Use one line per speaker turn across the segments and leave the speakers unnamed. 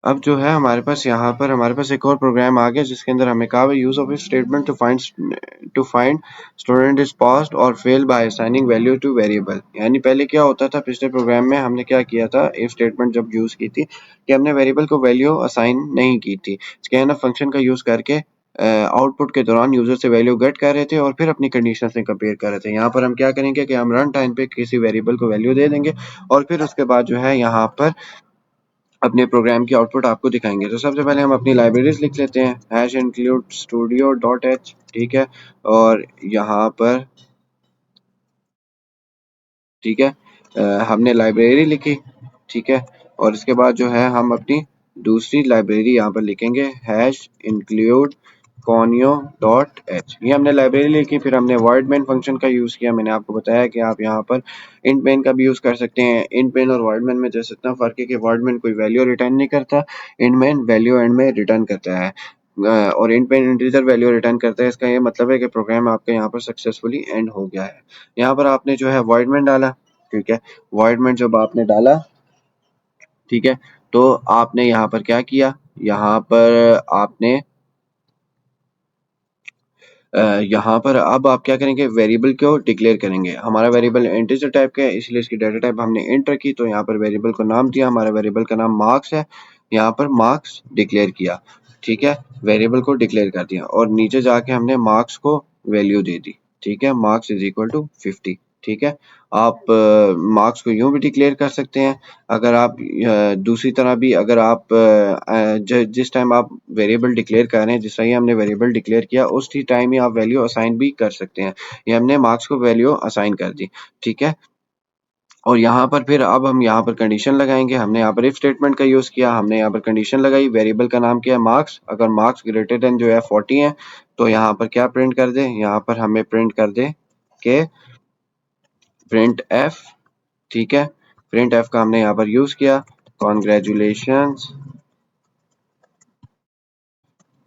अब जो है हमारे पास यहाँ पर हमारे पास एक और प्रोग्राम आ गया जिसके अंदर हमें कहा use of if statement to find student is passed और fail by assigning value to variable. यानी पहले क्या होता था, पिछले प्रोग्राम में हमने क्या किया था, इफ स्टेटमेंट जब यूज की थी कि हमने वेरिएबल को वैल्यू असाइन नहीं की थी, स्कैनफ फंक्शन का यूज करके आउटपुट के दौरान यूजर से वैल्यू गेट कर रहे थे और फिर अपनी कंडीशन से कंपेयर कर रहे थे। यहाँ पर हम क्या करेंगे कि हम रन टाइम पे किसी वेरिएबल को वैल्यू दे देंगे और फिर उसके बाद जो है यहाँ पर अपने प्रोग्राम की आउटपुट आपको दिखाएंगे। तो सबसे पहले हम अपनी लाइब्रेरीज लिख लेते हैं, hash include studio dot H, ठीक है। और यहाँ पर ठीक है हमने लाइब्रेरी लिखी, ठीक है। और इसके बाद जो है हम अपनी दूसरी लाइब्रेरी यहाँ पर लिखेंगे, hash include conio dot H. ये हमने लाइब्रेरी लिखी, फिर हमने वर्ड मेन फंक्शन का यूज किया। मैंने आपको बताया कि आप यहाँ पर इंट मेन का भी यूज कर सकते हैं। इंट मेन और वर्ड मेन में जैसे इतना फर्क है कि वर्ड मेन कोई वैल्यू रिटर्न नहीं करता, इंट मेन वैल्यू एंड में रिटर्न करता है। और int main integer value return करता है। इसका ये मतलब है कि प्रोग्राम आपका यहाँ पर सक्सेसफुली एंड हो गया है। यहाँ पर आपने जो है वर्ड मेन डाला, ठीक है। वर्ड मेन जब आपने डाला, ठीक है, तो आपने यहाँ पर क्या किया, यहाँ पर आपने यहाँ पर अब आप क्या करेंगे, वेरिएबल को डिक्लेयर करेंगे। हमारा वेरिएबल इंटीजर टाइप का है इसलिए इसकी डाटा टाइप हमने इंट रखी, तो यहाँ पर वेरिएबल को नाम दिया, हमारा वेरिएबल का नाम मार्क्स है। यहाँ पर मार्क्स डिक्लेयर किया, ठीक है, वेरिएबल को डिक्लेयर कर दिया और नीचे जाके हमने मार्क्स को वैल्यू दे दी, ठीक है, मार्क्स इज इक्वल टू 50, ठीक है। आप मार्क्स को यूं भी डिक्लेयर कर सकते हैं। अगर आप दूसरी तरह भी, अगर आप जिस टाइम आप वेरिएबल डिक्लेयर कर रहे हैं, जिस तरह हमने वेरिएबल डिक्लेयर किया उसी टाइम ही आप वैल्यू असाइन भी कर सकते हैं। ये हमने मार्क्स को वैल्यू असाइन कर दी, ठीक है। और यहाँ पर फिर अब हम यहाँ पर कंडीशन लगाएंगे। हमने यहाँ पर इफ स्टेटमेंट का यूज किया, हमने यहाँ पर कंडीशन लगाई, वेरिएबल का नाम क्या है, मार्क्स। अगर मार्क्स ग्रेटर देन जो है 40 है तो यहाँ पर क्या प्रिंट कर दे, यहाँ पर हमें प्रिंट कर दे के प्रिंट एफ, ठीक है। प्रिंट एफ का हमने यहाँ पर यूज किया, कॉन्ग्रेचुलेशंस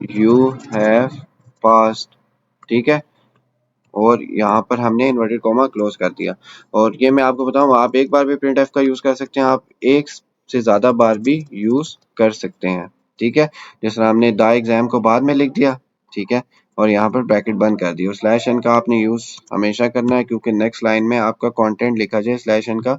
यू हैव पास्ड, ठीक है। और यहाँ पर हमने इन्वर्टेड कॉमा क्लोज कर दिया। और ये मैं आपको बताऊं, आप एक बार भी प्रिंट एफ का यूज कर सकते हैं, आप एक से ज्यादा बार भी यूज कर सकते हैं, ठीक है। जिस तरह हमने द एग्जाम को बाद में लिख दिया, ठीक है, और यहाँ पर ब्रैकेट बंद कर दी। और स्लैश एन का आपने यूज हमेशा करना है क्योंकि नेक्स्ट लाइन में आपका कंटेंट लिखा जाए स्लैश एन का,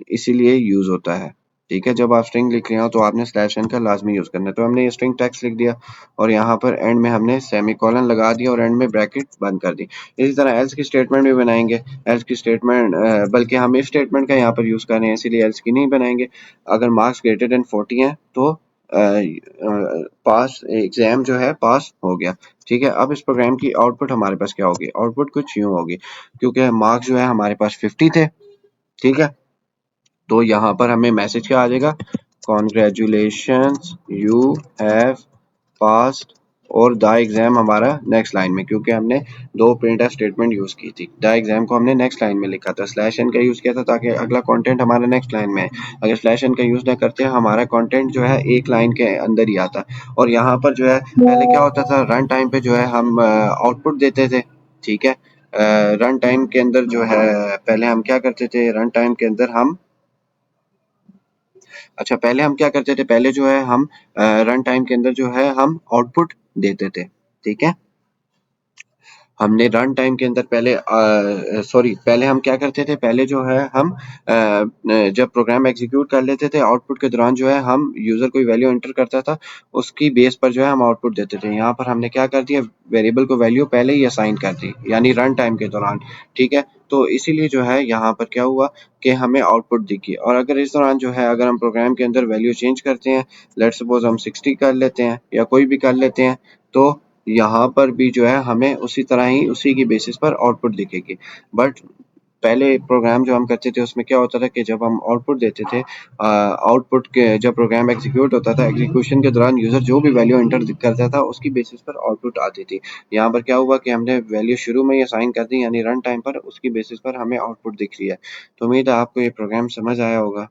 इसीलिए यूज होता है, ठीक है। जब आप स्ट्रिंग लिख रहे हो तो आपने स्लैश एन का लाजमी यूज करना है। तो हमने ये स्ट्रिंग टेक्स्ट लिख दिया और यहाँ पर एंड में हमने सेमीकोलन लगा दिया और एंड में ब्रैकेट बंद कर दी। इसी तरह एल्स की स्टेटमेंट भी बनाएंगे। एल्स की स्टेटमेंट बल्कि हम इफ स्टेटमेंट का यहाँ पर यूज कर रहे हैं इसीलिए एल्स की नहीं बनाएंगे। अगर मार्क्स ग्रेटर देन 40 है तो पास एग्जाम जो है पास हो गया, ठीक है। अब इस प्रोग्राम की आउटपुट हमारे पास क्या होगी, आउटपुट कुछ यूं होगी, क्योंकि मार्क्स जो है हमारे पास 50 थे, ठीक है। तो यहाँ पर हमें मैसेज क्या आ जाएगा, कॉन्ग्रेचुलेशंस यू हैव पास्ड। और द एग्जाम हमारा नेक्स्ट लाइन में, क्योंकि हमने दो प्रिंट एफ स्टेटमेंट यूज की थी। द एग्जाम को हमने नेक्स्ट लाइन में लिखा था, स्लैश एन का यूज किया था ताकि अगला कंटेंट हमारा नेक्स्ट लाइन में है। अगर स्लैश एन का यूज ना करते हमारा कंटेंट जो है एक लाइन के अंदर ही आता। और यहाँ पर जो है पहले क्या होता था, रन टाइम पे जो है हम आउटपुट देते थे, ठीक है। रन टाइम के अंदर जो है पहले हम क्या करते थे, रन टाइम के अंदर हम अच्छा पहले हम क्या करते थे, पहले जो है हम रन टाइम के अंदर जो है हम आउटपुट देते थे, ठीक है। हमने रन टाइम के अंदर पहले सॉरी पहले हम क्या करते थे, पहले जो है हम जब प्रोग्राम एग्जीक्यूट कर लेते थे आउटपुट के दौरान जो है हम यूजर कोई वैल्यू एंटर करता था उसकी बेस पर जो है हम आउटपुट देते थे। यहाँ पर हमने क्या कर दिया, वेरिएबल को वैल्यू पहले ही असाइन कर दी यानी रन टाइम के दौरान, ठीक है। तो इसीलिए जो है यहाँ पर क्या हुआ कि हमें आउटपुट दिखी। और अगर इस दौरान जो है अगर हम प्रोग्राम के अंदर वैल्यू चेंज करते हैं, लेट्स सपोज हम 60 कर लेते हैं या कोई भी कर लेते हैं, तो यहाँ पर भी जो है हमें उसी तरह ही उसी की बेसिस पर आउटपुट दिखेगी। बट पहले प्रोग्राम जो हम करते थे उसमें क्या होता था कि जब हम आउटपुट देते थे, आउटपुट के जब प्रोग्राम एग्जीक्यूट होता था एग्जीक्यूशन के दौरान यूजर जो भी वैल्यू एंटर करता था उसकी बेसिस पर आउटपुट आती थी। यहाँ पर क्या हुआ कि हमने वैल्यू शुरू में ही असाइन कर दी यानी रन टाइम पर, उसकी बेसिस पर हमें आउटपुट दिख रही है। तो उम्मीद है आपको ये प्रोग्राम समझ आया होगा।